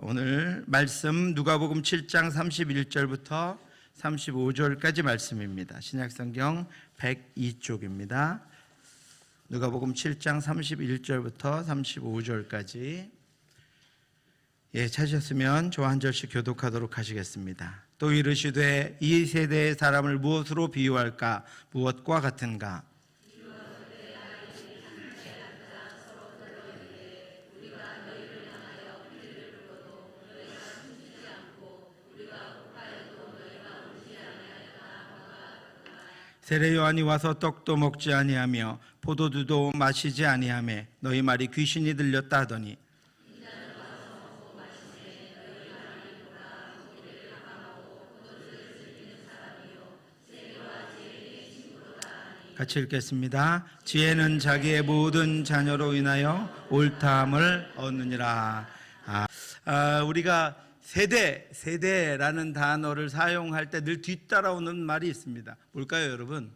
오늘 말씀 누가복음 7장 31절부터 35절까지 말씀입니다. 신약성경 102쪽입니다. 누가복음 7장 31절부터 35절까지 찾으셨으면 저 한 절씩 교독하도록 하시겠습니다. 또 이르시되 이 세대의 사람을 무엇으로 비유할까? 무엇과 같은가? 세례 요한이 와서 떡도 먹지 아니하며 포도주도 마시지 아니하며 너희 말이 귀신이 들렸다 하더니 같이 읽겠습니다. 지혜는 자기의 모든 자녀로 인하여 옳다함을 얻느니라. 우리가 세대라는 단어를 사용할 때 늘 뒤따라오는 말이 있습니다. 뭘까요, 여러분?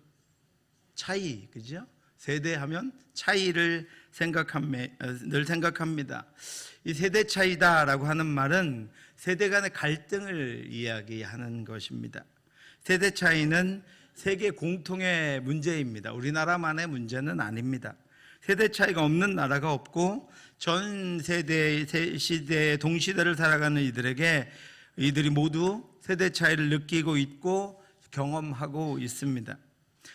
차이, 그죠? 세대하면 차이를 늘 생각합니다. 이 세대 차이다라고 하는 말은 세대 간의 갈등을 이야기하는 것입니다. 세대 차이는 세계 공통의 문제입니다. 우리나라만의 문제는 아닙니다. 세대 차이가 없는 나라가 없고 전 세대, 시대, 동시대를 살아가는 이들이 모두 세대 차이를 느끼고 있고 경험하고 있습니다.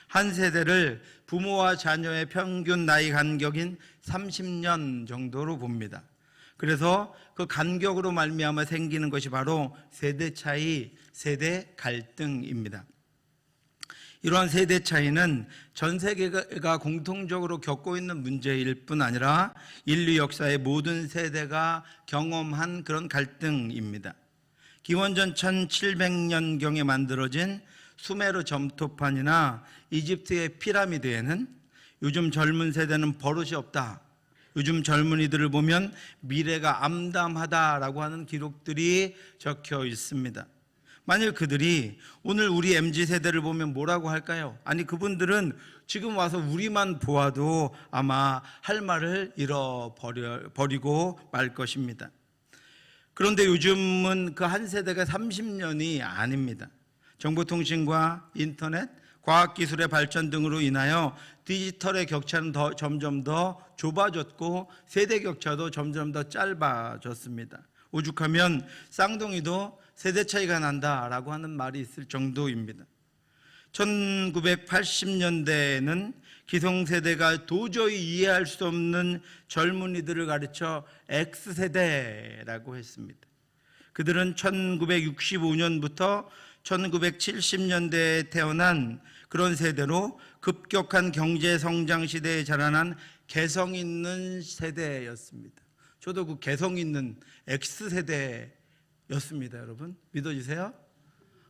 한 세대를 부모와 자녀의 평균 나이 간격인 30년 정도로 봅니다. 그래서 그 간격으로 말미암아 생기는 것이 바로 세대 차이, 세대 갈등입니다. 이러한 세대 차이는 전 세계가 공통적으로 겪고 있는 문제일 뿐 아니라 인류 역사의 모든 세대가 경험한 그런 갈등입니다. 기원전 1700년경에 만들어진 수메르 점토판이나 이집트의 피라미드에는 요즘 젊은 세대는 버릇이 없다, 요즘 젊은이들을 보면 미래가 암담하다라고 하는 기록들이 적혀 있습니다. 만일 그들이 오늘 우리 MZ세대를 보면 뭐라고 할까요? 아니, 그분들은 지금 와서 우리만 보아도 아마 할 말을 잃어버리고 말 것입니다. 그런데 요즘은 그 한 세대가 30년이 아닙니다. 정보통신과 인터넷, 과학기술의 발전 등으로 인하여 디지털의 격차는 점점 더 좁아졌고 세대 격차도 점점 더 짧아졌습니다. 오죽하면 쌍둥이도 세대 차이가 난다라고 하는 말이 있을 정도입니다. 1980년대에는 기성세대가 도저히 이해할 수 없는 젊은이들을 가르쳐 X세대라고 했습니다. 그들은 1965년부터 1970년대에 태어난 그런 세대로 급격한 경제 성장 시대에 자라난 개성 있는 세대였습니다. 저도 그 개성 있는 X세대였습니다, 여러분. 믿어지세요?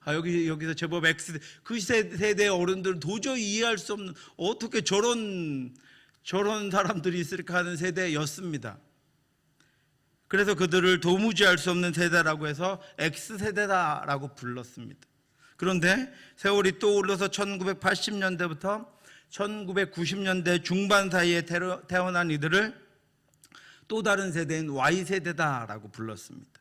여기서 제법 X세대, 그 세대의 어른들은 도저히 이해할 수 없는, 어떻게 저런 사람들이 있을까 하는 세대였습니다. 그래서 그들을 도무지 알 수 없는 세대라고 해서 X세대다라고 불렀습니다. 그런데 세월이 또 흘러서 1980년대부터 1990년대 중반 사이에 태어난 이들을 또 다른 세대인 Y세대다라고 불렀습니다.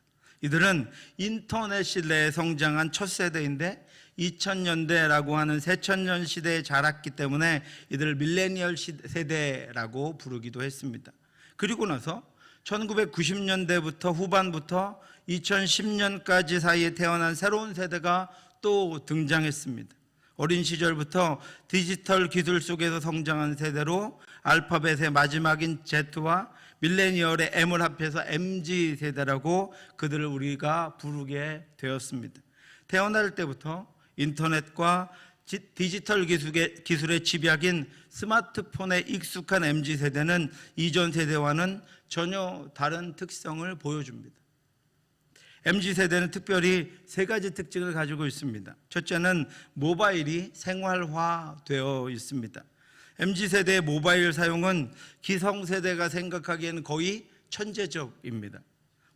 이들은 인터넷 시대에 성장한 첫 세대인데 2000년대라고 하는 새천년 시대에 자랐기 때문에 이들을 밀레니얼 세대라고 부르기도 했습니다. 그리고 나서 1990년대부터 후반부터 2010년까지 사이에 태어난 새로운 세대가 또 등장했습니다. 어린 시절부터 디지털 기술 속에서 성장한 세대로 알파벳의 마지막인 Z와 밀레니얼의 M을 합해서 MZ세대라고 그들을 우리가 부르게 되었습니다. 태어날 때부터 인터넷과 디지털 기술의 집약인 스마트폰에 익숙한 MZ세대는 이전 세대와는 전혀 다른 특성을 보여줍니다. MZ세대는 특별히 세 가지 특징을 가지고 있습니다. 첫째는 모바일이 생활화되어 있습니다. MZ세대의 모바일 사용은 기성세대가 생각하기에는 거의 천재적입니다.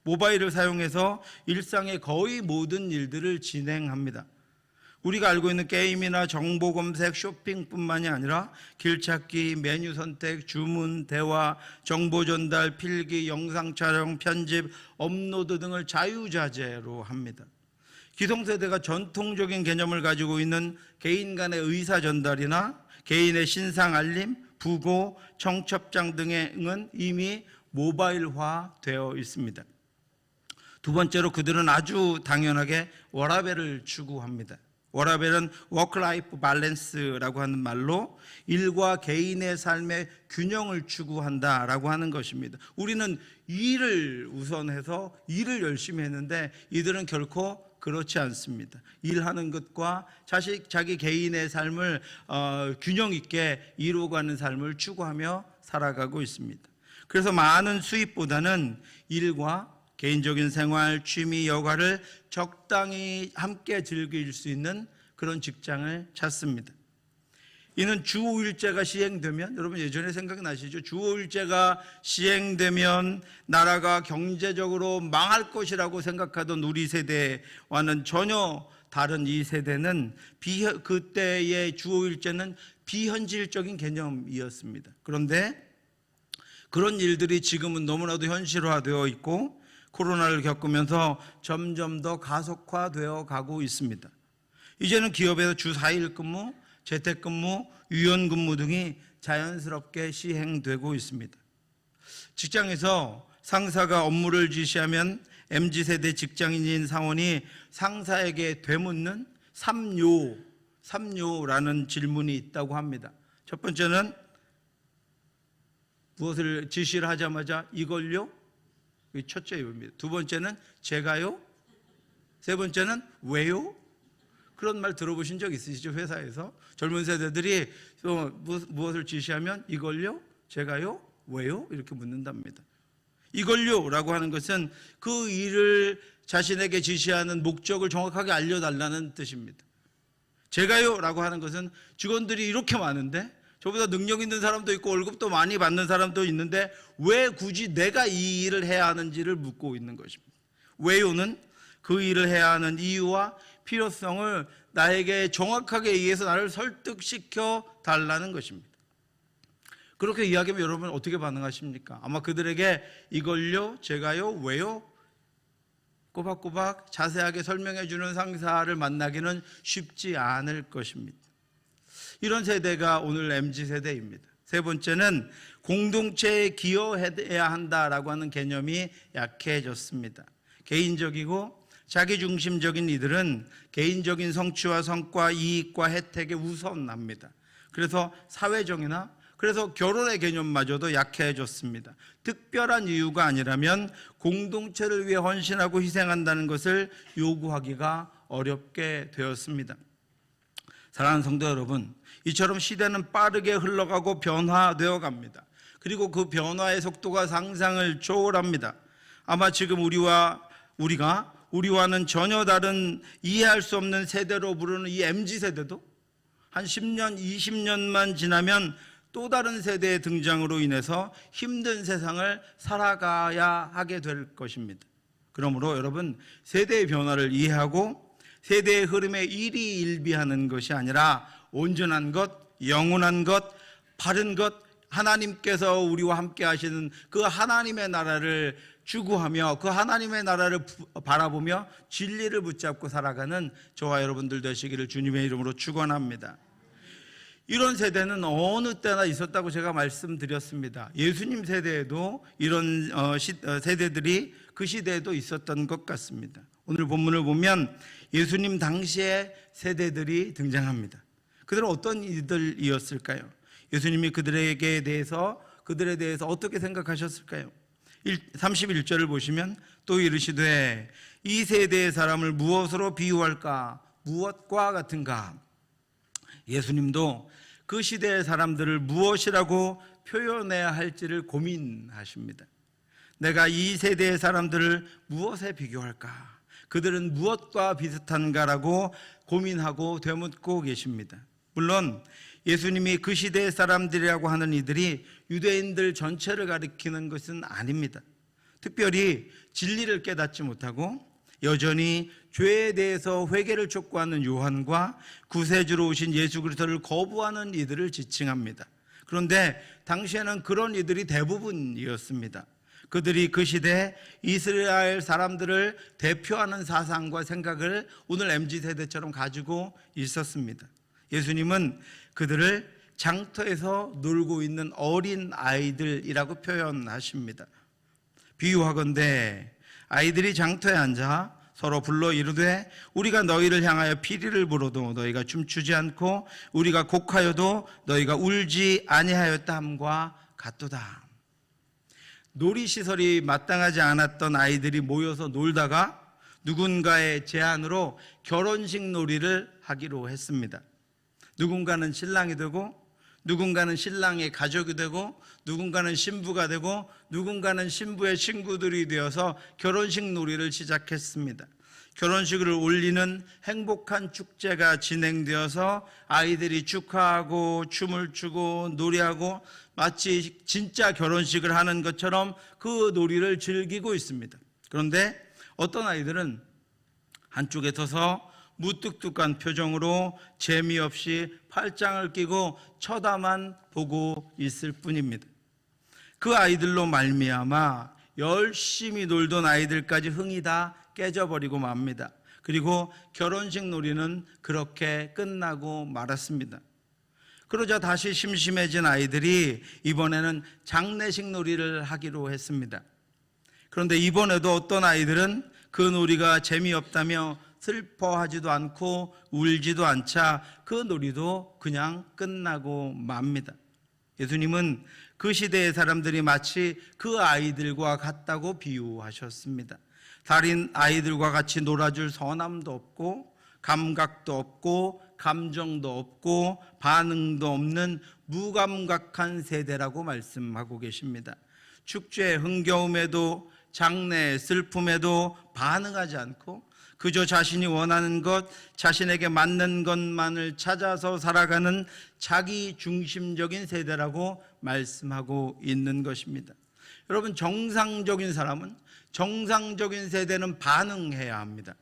모바일을 사용해서 일상의 거의 모든 일들을 진행합니다. 우리가 알고 있는 게임이나 정보 검색, 쇼핑뿐만이 아니라 길찾기, 메뉴 선택, 주문, 대화, 정보 전달, 필기, 영상 촬영, 편집, 업로드 등을 자유자재로 합니다. 기성세대가 전통적인 개념을 가지고 있는 개인 간의 의사 전달이나 개인의 신상 알림, 부고, 청첩장 등은 이미 모바일화되어 있습니다. 두 번째로 그들은 아주 당연하게 워라밸을 추구합니다. 워라밸은 워크라이프 밸런스라고 하는 말로 일과 개인의 삶의 균형을 추구한다라고 하는 것입니다. 우리는 일을 우선해서 일을 열심히 했는데 이들은 결코 그렇지 않습니다. 일하는 것과 자기 개인의 삶을 균형 있게 이루어가는 삶을 추구하며 살아가고 있습니다. 그래서 많은 수입보다는 일과 개인적인 생활, 취미, 여가를 적당히 함께 즐길 수 있는 그런 직장을 찾습니다. 이는 주 5일제가 시행되면, 여러분 예전에 생각나시죠? 주 5일제가 시행되면 나라가 경제적으로 망할 것이라고 생각하던 우리 세대와는 전혀 다른 이 세대는 그때의 주 5일제는 비현실적인 개념이었습니다. 그런데 그런 일들이 지금은 너무나도 현실화되어 있고 코로나를 겪으면서 점점 더 가속화되어 가고 있습니다. 이제는 기업에서 주 4일 근무, 재택근무, 유연근무 등이 자연스럽게 시행되고 있습니다. 직장에서 상사가 업무를 지시하면 MZ세대 직장인인 사원이 상사에게 되묻는 3요라는 질문이 있다고 합니다. 첫 번째는 무엇을 지시를 하자마자 이걸요? 이게 첫째 요입니다. 두 번째는 제가요? 세 번째는 왜요? 그런 말 들어보신 적 있으시죠? 회사에서 젊은 세대들이 무엇을 지시하면 이걸요? 제가요? 왜요? 이렇게 묻는답니다. 이걸요 라고 하는 것은 그 일을 자신에게 지시하는 목적을 정확하게 알려달라는 뜻입니다. 제가요 라고 하는 것은 직원들이 이렇게 많은데 저보다 능력 있는 사람도 있고 월급도 많이 받는 사람도 있는데 왜 굳이 내가 이 일을 해야 하는지를 묻고 있는 것입니다. 왜요는 그 일을 해야 하는 이유와 필요성을 나에게 정확하게 얘기해서 나를 설득시켜 달라는 것입니다. 그렇게 이야기하면 여러분 어떻게 반응하십니까? 아마 그들에게 이걸요, 제가요, 왜요? 꼬박꼬박 자세하게 설명해 주는 상사를 만나기는 쉽지 않을 것입니다. 이런 세대가 오늘 MZ세대입니다. 세 번째는 공동체에 기여해야 한다라고 하는 개념이 약해졌습니다. 개인적이고 자기중심적인 이들은 개인적인 성취와 성과, 이익과 혜택에 우선합니다. 그래서 사회정의나 그래서 결혼의 개념마저도 약해졌습니다. 특별한 이유가 아니라면 공동체를 위해 헌신하고 희생한다는 것을 요구하기가 어렵게 되었습니다. 사랑하는 성도 여러분, 이처럼 시대는 빠르게 흘러가고 변화되어 갑니다. 그리고 그 변화의 속도가 상상을 초월합니다. 아마 지금 우리와는 전혀 다른 이해할 수 없는 세대로 부르는 이 MZ세대도 한 10년, 20년만 지나면 또 다른 세대의 등장으로 인해서 힘든 세상을 살아가야 하게 될 것입니다. 그러므로 여러분, 세대의 변화를 이해하고 세대의 흐름에 일희일비하는 것이 아니라 온전한 것, 영원한 것, 바른 것, 하나님께서 우리와 함께 하시는 그 하나님의 나라를 추구하며 그 하나님의 나라를 바라보며 진리를 붙잡고 살아가는 저와 여러분들 되시기를 주님의 이름으로 축원합니다. 이런 세대는 어느 때나 있었다고 제가 말씀드렸습니다. 예수님 세대에도 이런 세대들이 그 시대에도 있었던 것 같습니다. 오늘 본문을 보면 예수님 당시의 세대들이 등장합니다. 그들은 어떤 이들이었을까요? 예수님이 그들에 대해서 어떻게 생각하셨을까요? 31절을 보시면 또 이르시되 이 세대의 사람을 무엇으로 비유할까? 무엇과 같은가? 예수님도 그 시대의 사람들을 무엇이라고 표현해야 할지를 고민하십니다. 내가 이 세대의 사람들을 무엇에 비교할까? 그들은 무엇과 비슷한가라고 고민하고 되묻고 계십니다. 물론 예수님이 그 시대의 사람들이라고 하는 이들이 유대인들 전체를 가리키는 것은 아닙니다. 특별히 진리를 깨닫지 못하고 여전히 죄에 대해서 회개를 촉구하는 요한과 구세주로 오신 예수 그리스도를 거부하는 이들을 지칭합니다. 그런데 당시에는 그런 이들이 대부분이었습니다. 그들이 그 시대 이스라엘 사람들을 대표하는 사상과 생각을 오늘 MZ세대처럼 가지고 있었습니다. 예수님은 그들을 장터에서 놀고 있는 어린 아이들이라고 표현하십니다. 비유하건대 아이들이 장터에 앉아 서로 불러 이르되 우리가 너희를 향하여 피리를 불어도 너희가 춤추지 않고 우리가 곡하여도 너희가 울지 아니하였다 함과 같도다. 놀이시설이 마땅하지 않았던 아이들이 모여서 놀다가 누군가의 제안으로 결혼식 놀이를 하기로 했습니다. 누군가는 신랑이 되고 누군가는 신랑의 가족이 되고 누군가는 신부가 되고 누군가는 신부의 친구들이 되어서 결혼식 놀이를 시작했습니다. 결혼식을 올리는 행복한 축제가 진행되어서 아이들이 축하하고 춤을 추고 노래하고 마치 진짜 결혼식을 하는 것처럼 그 놀이를 즐기고 있습니다. 그런데 어떤 아이들은 한쪽에 서서 무뚝뚝한 표정으로 재미없이 팔짱을 끼고 쳐다만 보고 있을 뿐입니다. 그 아이들로 말미암아 열심히 놀던 아이들까지 흥이 다 깨져버리고 맙니다. 그리고 결혼식 놀이는 그렇게 끝나고 말았습니다. 그러자 다시 심심해진 아이들이 이번에는 장례식 놀이를 하기로 했습니다. 그런데 이번에도 어떤 아이들은 그 놀이가 재미없다며 슬퍼하지도 않고 울지도 않자 그 놀이도 그냥 끝나고 맙니다. 예수님은 그 시대의 사람들이 마치 그 아이들과 같다고 비유하셨습니다. 다른 아이들과 같이 놀아줄 선함도 없고 감각도 없고 감정도 없고 반응도 없는 무감각한 세대라고 말씀하고 계십니다. 축제의 흥겨움에도 장래의 슬픔에도 반응하지 않고 그저 자신이 원하는 것, 자신에게 맞는 것만을 찾아서 살아가는 자기 중심적인 세대라고 말씀하고 있는 것입니다. 여러분, 정상적인 사람은, 정상적인 세대는 반응해야 합니다.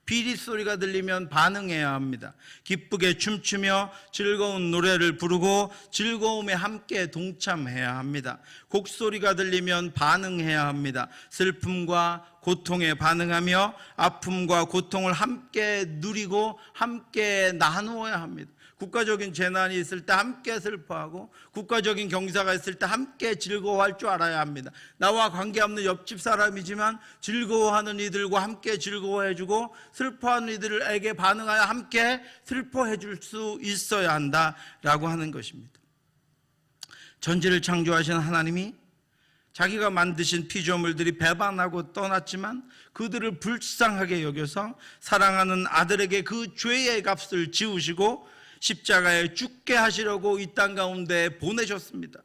비리 소리가 들리면 반응해야 합니다. 기쁘게 춤추며 즐거운 노래를 부르고 즐거움에 함께 동참해야 합니다. 곡소리가 들리면 반응해야 합니다. 슬픔과 고통에 반응하며 아픔과 고통을 함께 누리고 함께 나누어야 합니다. 국가적인 재난이 있을 때 함께 슬퍼하고 국가적인 경사가 있을 때 함께 즐거워할 줄 알아야 합니다. 나와 관계없는 옆집 사람이지만 즐거워하는 이들과 함께 즐거워해주고 슬퍼하는 이들에게 반응하여 함께 슬퍼해줄 수 있어야 한다라고 하는 것입니다. 전지를 창조하신 하나님이 자기가 만드신 피조물들이 배반하고 떠났지만 그들을 불쌍하게 여겨서 사랑하는 아들에게 그 죄의 값을 지우시고 십자가에 죽게 하시려고 이 땅 가운데 보내셨습니다.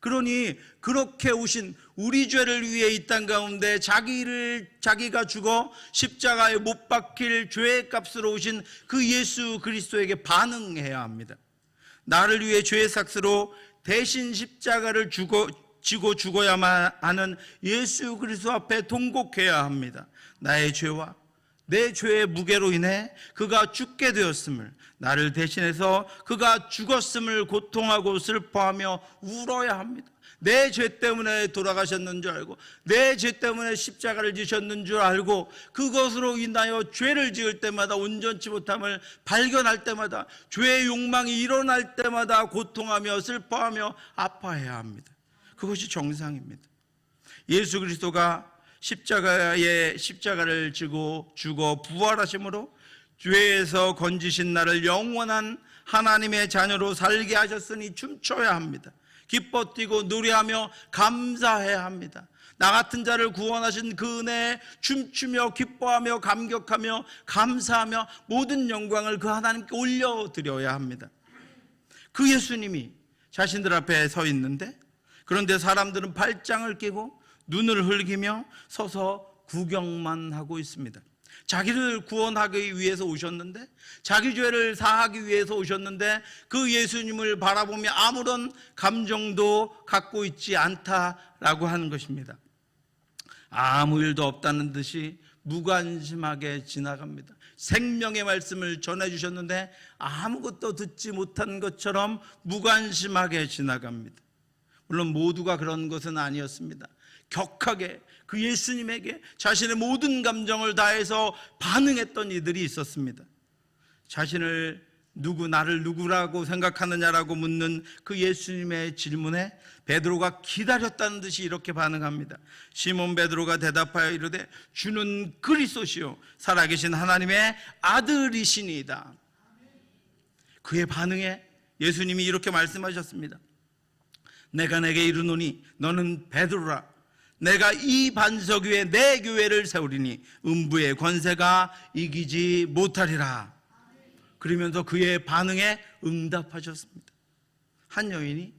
그러니 그렇게 오신 우리 죄를 위해 이 땅 가운데 자기가 죽어 십자가에 못 박힐 죄의 값으로 오신 그 예수 그리스도에게 반응해야 합니다. 나를 위해 죄의 삭스로 대신 십자가를 지고 죽어야만 하는 예수 그리스도 앞에 통곡해야 합니다. 나의 죄와 내 죄의 무게로 인해 그가 죽게 되었음을, 나를 대신해서 그가 죽었음을 고통하고 슬퍼하며 울어야 합니다. 내 죄 때문에 돌아가셨는 줄 알고 내 죄 때문에 십자가를 지셨는 줄 알고 그것으로 인하여 죄를 지을 때마다 온전치 못함을 발견할 때마다 죄의 욕망이 일어날 때마다 고통하며 슬퍼하며 아파해야 합니다. 그것이 정상입니다. 예수 그리스도가 십자가를 지고 죽어 부활하심으로 죄에서 건지신 나를 영원한 하나님의 자녀로 살게 하셨으니 춤춰야 합니다. 기뻐 뛰고 노래하며 감사해야 합니다. 나 같은 자를 구원하신 그 은혜에 춤추며 기뻐하며 감격하며 감사하며 모든 영광을 그 하나님께 올려드려야 합니다. 그 예수님이 자신들 앞에 서 있는데, 그런데 사람들은 팔짱을 끼고 눈을 흘기며 서서 구경만 하고 있습니다. 자기를 구원하기 위해서 오셨는데, 자기 죄를 사하기 위해서 오셨는데 그 예수님을 바라보며 아무런 감정도 갖고 있지 않다라고 하는 것입니다. 아무 일도 없다는 듯이 무관심하게 지나갑니다. 생명의 말씀을 전해주셨는데 아무것도 듣지 못한 것처럼 무관심하게 지나갑니다. 물론 모두가 그런 것은 아니었습니다. 격하게 그 예수님에게 자신의 모든 감정을 다해서 반응했던 이들이 있었습니다. 자신을 나를 누구라고 생각하느냐라고 묻는 그 예수님의 질문에 베드로가 기다렸다는 듯이 이렇게 반응합니다. 시몬 베드로가 대답하여 이르되 주는 그리스도시요 살아계신 하나님의 아들이시니이다. 그의 반응에 예수님이 이렇게 말씀하셨습니다. 내가 내게 이르노니 너는 베드로라. 내가 이 반석 위에 내 교회를 세우리니 음부의 권세가 이기지 못하리라. 그러면서 그의 반응에 응답하셨습니다. 한 여인이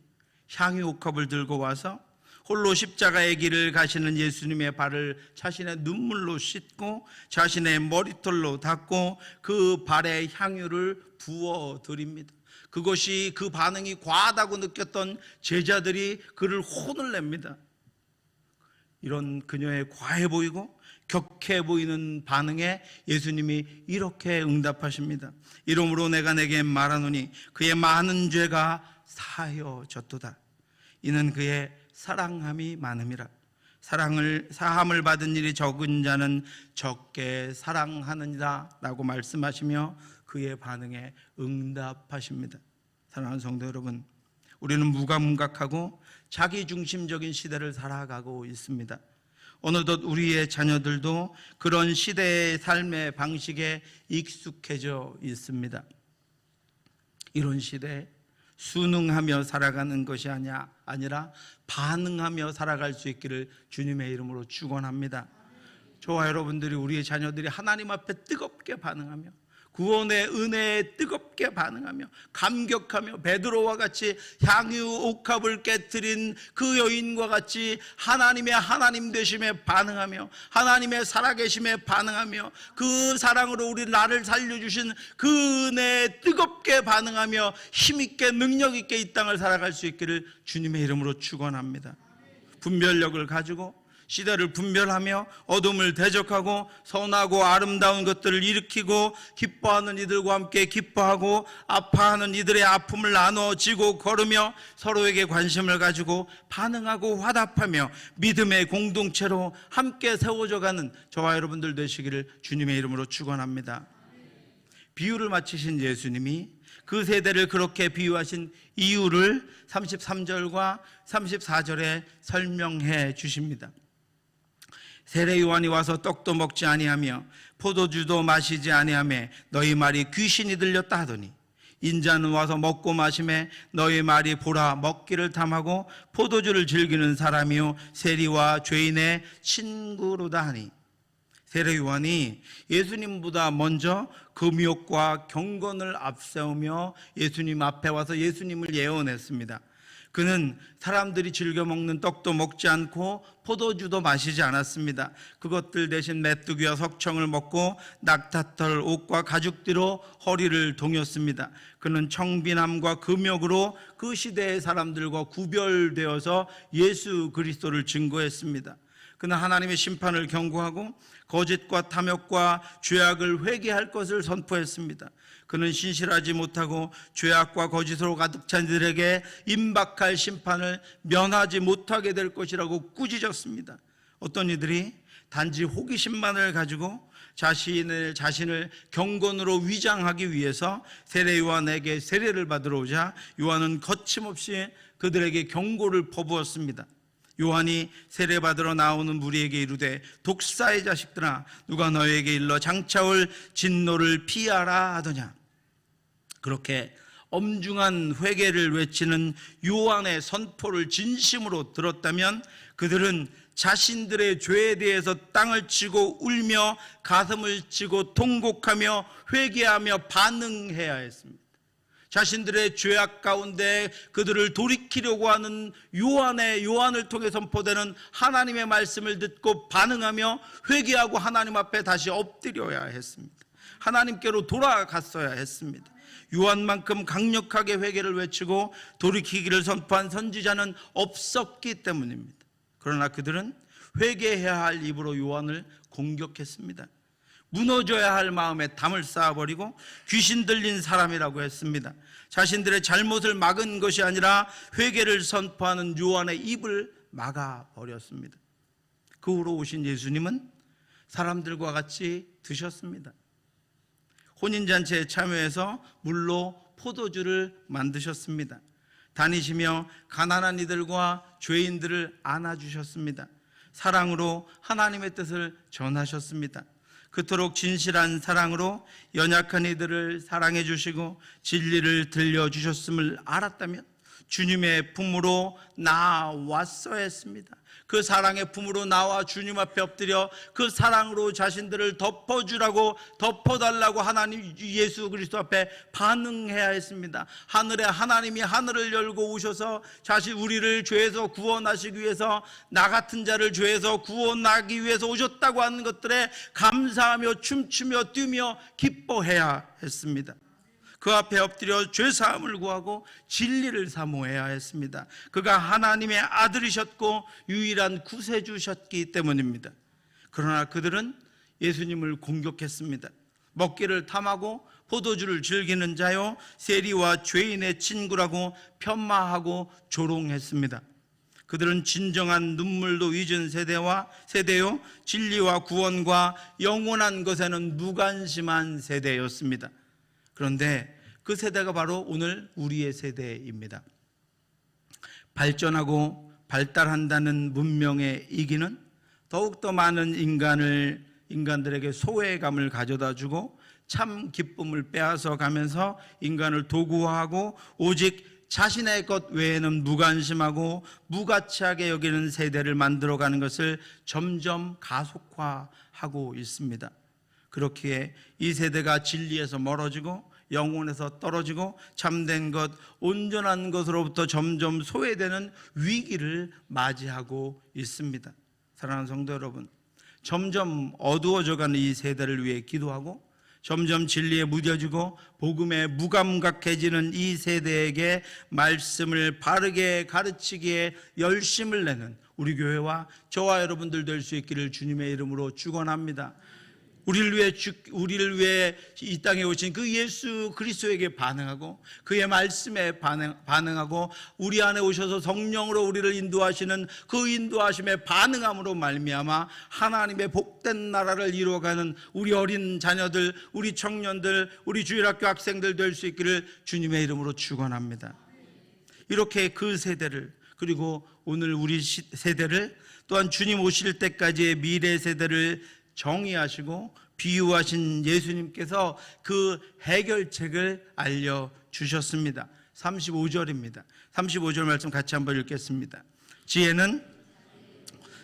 향유 옥합을 들고 와서 홀로 십자가의 길을 가시는 예수님의 발을 자신의 눈물로 씻고 자신의 머리털로 닦고 그 발에 향유를 부어 드립니다. 그것이 그 반응이 과하다고 느꼈던 제자들이 그를 혼을 냅니다. 이런 그녀의 과해 보이고 격해 보이는 반응에 예수님이 이렇게 응답하십니다. 이러므로 내가 내게 말하노니 그의 많은 죄가 사하여졌도다. 이는 그의 사랑함이 많음이라. 사함을 받은 일이 적은 자는 적게 사랑하느니라 라고 말씀하시며 그의 반응에 응답하십니다. 사랑하는 성도 여러분, 우리는 무감각하고 자기중심적인 시대를 살아가고 있습니다. 어느덧 우리의 자녀들도 그런 시대의 삶의 방식에 익숙해져 있습니다. 이런 시대에 순응하며 살아가는 것이 아니라 반응하며 살아갈 수 있기를 주님의 이름으로 축원합니다. 저와 여러분들이, 우리의 자녀들이 하나님 앞에 뜨겁게 반응하며 구원의 은혜에 뜨겁게 반응하며 감격하며 베드로와 같이 향유 옥합을 깨뜨린 그 여인과 같이 하나님의 하나님 되심에 반응하며 하나님의 살아계심에 반응하며 그 사랑으로 나를 살려주신 그 은혜에 뜨겁게 반응하며 힘있게 능력있게 이 땅을 살아갈 수 있기를 주님의 이름으로 축원합니다. 분별력을 가지고 시대를 분별하며 어둠을 대적하고 선하고 아름다운 것들을 일으키고 기뻐하는 이들과 함께 기뻐하고 아파하는 이들의 아픔을 나눠지고 걸으며 서로에게 관심을 가지고 반응하고 화답하며 믿음의 공동체로 함께 세워져가는 저와 여러분들 되시기를 주님의 이름으로 축원합니다. 비유를 마치신 예수님이 그 세대를 그렇게 비유하신 이유를 33절과 34절에 설명해 주십니다. 세례 요한이 와서 떡도 먹지 아니하며 포도주도 마시지 아니하며 너희 말이 귀신이 들렸다 하더니 인자는 와서 먹고 마시매 너희 말이 보라 먹기를 탐하고 포도주를 즐기는 사람이요 세리와 죄인의 친구로다 하니, 세례 요한이 예수님보다 먼저 금욕과 경건을 앞세우며 예수님 앞에 와서 예수님을 예언했습니다. 그는 사람들이 즐겨 먹는 떡도 먹지 않고 포도주도 마시지 않았습니다. 그것들 대신 메뚜기와 석청을 먹고 낙타털 옷과 가죽띠로 허리를 동였습니다. 그는 청빈함과 금욕으로 그 시대의 사람들과 구별되어서 예수 그리스도를 증거했습니다. 그는 하나님의 심판을 경고하고 거짓과 탐욕과 죄악을 회개할 것을 선포했습니다. 그는 신실하지 못하고 죄악과 거짓으로 가득 찬 이들에게 임박할 심판을 면하지 못하게 될 것이라고 꾸짖었습니다. 어떤 이들이 단지 호기심만을 가지고 자신을 경건으로 위장하기 위해서 세례 요한에게 세례를 받으러 오자 요한은 거침없이 그들에게 경고를 퍼부었습니다. 요한이 세례받으러 나오는 무리에게 이르되 독사의 자식들아 누가 너에게 일러 장차올 진노를 피하라 하더냐. 그렇게 엄중한 회개를 외치는 요한의 선포를 진심으로 들었다면 그들은 자신들의 죄에 대해서 땅을 치고 울며 가슴을 치고 통곡하며 회개하며 반응해야 했습니다. 자신들의 죄악 가운데 그들을 돌이키려고 하는 요한을 통해 선포되는 하나님의 말씀을 듣고 반응하며 회개하고 하나님 앞에 다시 엎드려야 했습니다. 하나님께로 돌아갔어야 했습니다. 요한만큼 강력하게 회개를 외치고 돌이키기를 선포한 선지자는 없었기 때문입니다. 그러나 그들은 회개해야 할 입으로 요한을 공격했습니다. 무너져야 할 마음에 담을 쌓아버리고 귀신 들린 사람이라고 했습니다. 자신들의 잘못을 막은 것이 아니라 회개를 선포하는 요한의 입을 막아버렸습니다. 그 후로 오신 예수님은 사람들과 같이 드셨습니다. 혼인잔치에 참여해서 물로 포도주를 만드셨습니다. 다니시며 가난한 이들과 죄인들을 안아주셨습니다. 사랑으로 하나님의 뜻을 전하셨습니다. 그토록 진실한 사랑으로 연약한 이들을 사랑해 주시고 진리를 들려주셨음을 알았다면 주님의 품으로 나왔어야 했습니다. 그 사랑의 품으로 나와 주님 앞에 엎드려 그 사랑으로 자신들을 덮어주라고, 덮어달라고 하나님 예수 그리스도 앞에 반응해야 했습니다. 하늘에 하나님이 하늘을 열고 오셔서 우리를 죄에서 구원하시기 위해서, 나 같은 자를 죄에서 구원하기 위해서 오셨다고 하는 것들에 감사하며 춤추며 뛰며 기뻐해야 했습니다. 그 앞에 엎드려 죄사함을 구하고 진리를 사모해야 했습니다. 그가 하나님의 아들이셨고 유일한 구세주셨기 때문입니다. 그러나 그들은 예수님을 공격했습니다. 먹기를 탐하고 포도주를 즐기는 자요, 세리와 죄인의 친구라고 편마하고 조롱했습니다. 그들은 진정한 눈물도 잊은 세대요, 진리와 구원과 영원한 것에는 무관심한 세대였습니다. 그런데 그 세대가 바로 오늘 우리의 세대입니다. 발전하고 발달한다는 문명의 이기는 더욱더 많은 인간들에게 소외감을 가져다 주고 참 기쁨을 빼앗아 가면서 인간을 도구화하고 오직 자신의 것 외에는 무관심하고 무가치하게 여기는 세대를 만들어가는 것을 점점 가속화하고 있습니다. 그렇기에 이 세대가 진리에서 멀어지고 영혼에서 떨어지고 참된 것, 온전한 것으로부터 점점 소외되는 위기를 맞이하고 있습니다. 사랑하는 성도 여러분, 점점 어두워져가는 이 세대를 위해 기도하고 점점 진리에 무뎌지고 복음에 무감각해지는 이 세대에게 말씀을 바르게 가르치기에 열심을 내는 우리 교회와 저와 여러분들 될 수 있기를 주님의 이름으로 축원합니다. 우리를 위해 이 땅에 오신 그 예수 그리스도에게 반응하고 그의 말씀에 반응하고 우리 안에 오셔서 성령으로 우리를 인도하시는 그 인도하심에 반응함으로 말미암아 하나님의 복된 나라를 이루어가는 우리 어린 자녀들, 우리 청년들, 우리 주일학교 학생들 될 수 있기를 주님의 이름으로 축원합니다. 이렇게 그 세대를, 그리고 오늘 우리 세대를, 또한 주님 오실 때까지의 미래 세대를 정의하시고 비유하신 예수님께서 그 해결책을 알려주셨습니다. 35절입니다. 35절 말씀 같이 한번 읽겠습니다. 지혜는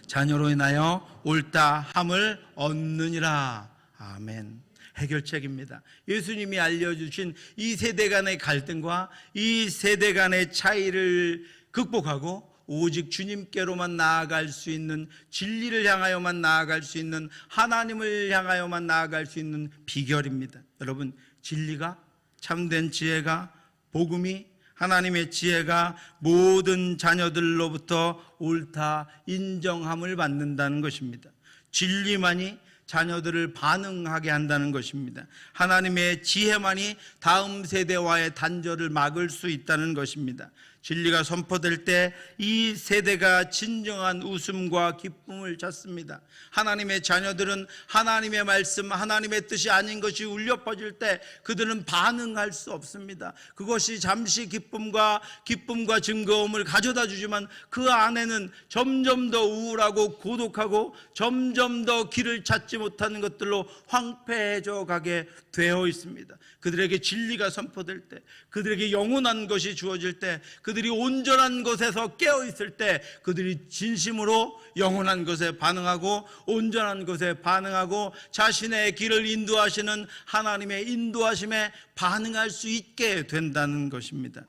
자녀로 인하여 옳다함을 얻느니라. 아멘. 해결책입니다. 예수님이 알려주신 이 세대 간의 갈등과 이 세대 간의 차이를 극복하고 오직 주님께로만 나아갈 수 있는, 진리를 향하여만 나아갈 수 있는, 하나님을 향하여만 나아갈 수 있는 비결입니다. 여러분, 진리가, 참된 지혜가, 복음이, 하나님의 지혜가 모든 자녀들로부터 옳다 인정함을 받는다는 것입니다. 진리만이 자녀들을 반응하게 한다는 것입니다. 하나님의 지혜만이 다음 세대와의 단절을 막을 수 있다는 것입니다. 진리가 선포될 때 이 세대가 진정한 웃음과 기쁨을 찾습니다. 하나님의 자녀들은 하나님의 말씀, 하나님의 뜻이 아닌 것이 울려 퍼질 때 그들은 반응할 수 없습니다. 그것이 잠시 기쁨과 즐거움을 가져다 주지만 그 안에는 점점 더 우울하고 고독하고 점점 더 길을 찾지 못하는 것들로 황폐해져 가게 되어 있습니다. 그들에게 진리가 선포될 때, 그들에게 영원한 것이 주어질 때, 그들이 온전한 것에서 깨어있을 때 그들이 진심으로 영원한 것에 반응하고 온전한 것에 반응하고 자신의 길을 인도하시는 하나님의 인도하심에 반응할 수 있게 된다는 것입니다.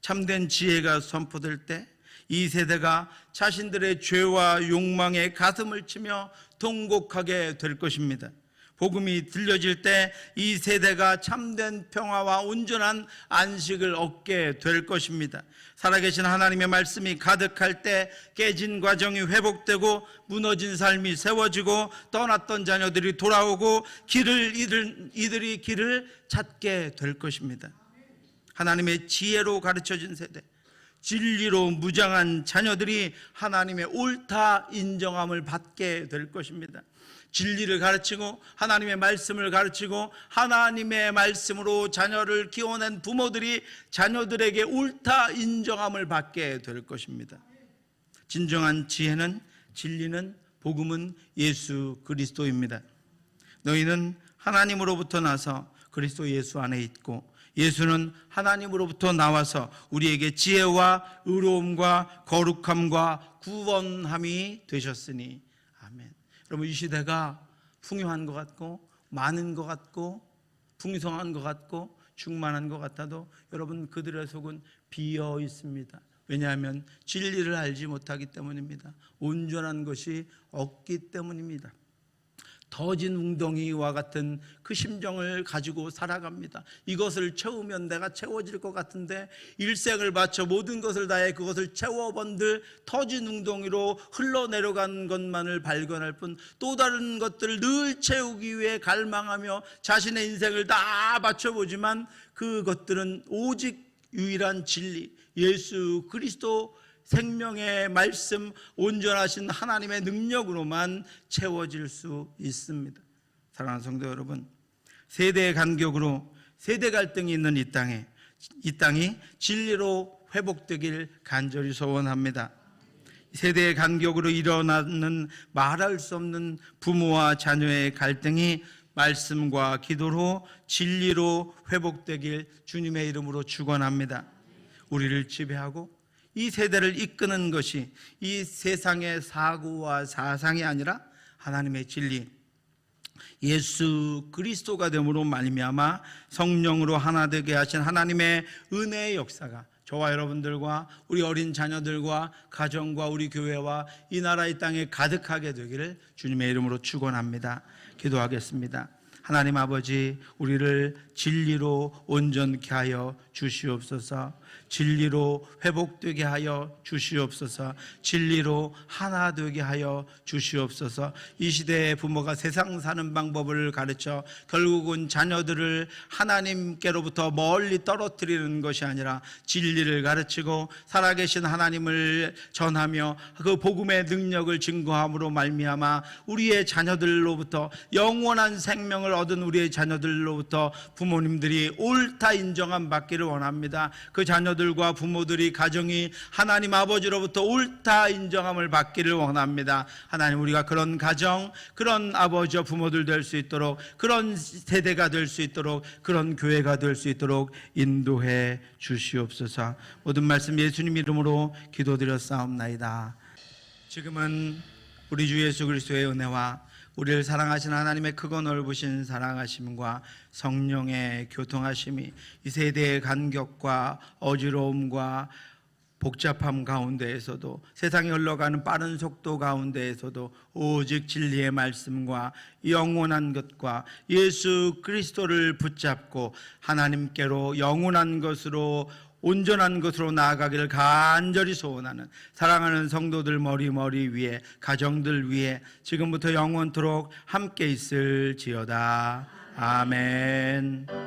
참된 지혜가 선포될 때 이 세대가 자신들의 죄와 욕망에 가슴을 치며 통곡하게 될 것입니다. 복음이 들려질 때 이 세대가 참된 평화와 온전한 안식을 얻게 될 것입니다. 살아계신 하나님의 말씀이 가득할 때 깨진 과정이 회복되고 무너진 삶이 세워지고 떠났던 자녀들이 돌아오고 이들이 길을 찾게 될 것입니다. 하나님의 지혜로 가르쳐진 세대, 진리로 무장한 자녀들이 하나님의 옳다 인정함을 받게 될 것입니다. 진리를 가르치고 하나님의 말씀을 가르치고 하나님의 말씀으로 자녀를 키워낸 부모들이 자녀들에게 옳다 인정함을 받게 될 것입니다. 진정한 지혜는, 진리는, 복음은 예수 그리스도입니다. 너희는 하나님으로부터 나서 그리스도 예수 안에 있고 예수는 하나님으로부터 나와서 우리에게 지혜와 의로움과 거룩함과 구원함이 되셨으니. 아멘. 여러분, 이 시대가 풍요한 것 같고 많은 것 같고 풍성한 것 같고 충만한 것 같아도 여러분, 그들의 속은 비어 있습니다. 왜냐하면 진리를 알지 못하기 때문입니다. 온전한 것이 없기 때문입니다. 터진 웅덩이와 같은 그 심정을 가지고 살아갑니다. 이것을 채우면 내가 채워질 것 같은데 일생을 바쳐 모든 것을 다해 그것을 채워본들 터진 웅덩이로 흘러내려간 것만을 발견할 뿐 또 다른 것들을 늘 채우기 위해 갈망하며 자신의 인생을 다 바쳐보지만 그것들은 오직 유일한 진리, 예수 그리스도 생명의 말씀, 온전하신 하나님의 능력으로만 채워질 수 있습니다. 사랑하는 성도 여러분, 세대의 간격으로 세대 갈등이 있는 이 땅이 진리로 회복되길 간절히 소원합니다. 세대의 간격으로 일어나는 말할 수 없는 부모와 자녀의 갈등이 말씀과 기도로 진리로 회복되길 주님의 이름으로 축원합니다. 우리를 지배하고 이 세대를 이끄는 것이 이 세상의 사고와 사상이 아니라 하나님의 진리, 예수 그리스도가 됨으로 말미암아 성령으로 하나 되게 하신 하나님의 은혜의 역사가 저와 여러분들과 우리 어린 자녀들과 가정과 우리 교회와 이 나라 이 땅에 가득하게 되기를 주님의 이름으로 축원합니다. 기도하겠습니다. 하나님 아버지, 우리를 진리로 온전케 하여 주시옵소서. 진리로 회복되게 하여 주시옵소서. 진리로 하나 되게 하여 주시옵소서. 이 시대의 부모가 세상 사는 방법을 가르쳐 결국은 자녀들을 하나님께로부터 멀리 떨어뜨리는 것이 아니라 진리를 가르치고 살아계신 하나님을 전하며 그 복음의 능력을 증거함으로 말미암아 우리의 자녀들로부터 영원한 생명을 얻은 우리의 자녀들로부터 부모님들이 옳다 인정함 받기를 원합니다. 그 자녀들과 부모들이 가정이 하나님 아버지로부터 옳다 인정함을 받기를 원합니다. 하나님, 우리가 그런 가정, 그런 아버지와 부모들 될 수 있도록, 그런 세대가 될 수 있도록, 그런 교회가 될 수 있도록 인도해 주시옵소서. 모든 말씀 예수님 이름으로 기도드렸사옵나이다. 지금은 우리 주 예수 그리스도의 은혜와 우리를 사랑하신 하나님의 크고 넓으신 사랑하심과 성령의 교통하심이 이 세대의 간격과 어지러움과 복잡함 가운데에서도 세상이 흘러가는 빠른 속도 가운데에서도 오직 진리의 말씀과 영원한 것과 예수 그리스도를 붙잡고 하나님께로 영원한 것으로 온전한 것으로 나아가기를 간절히 소원하는 사랑하는 성도들 머리 위에, 가정들 위에 지금부터 영원토록 함께 있을지어다. 아멘.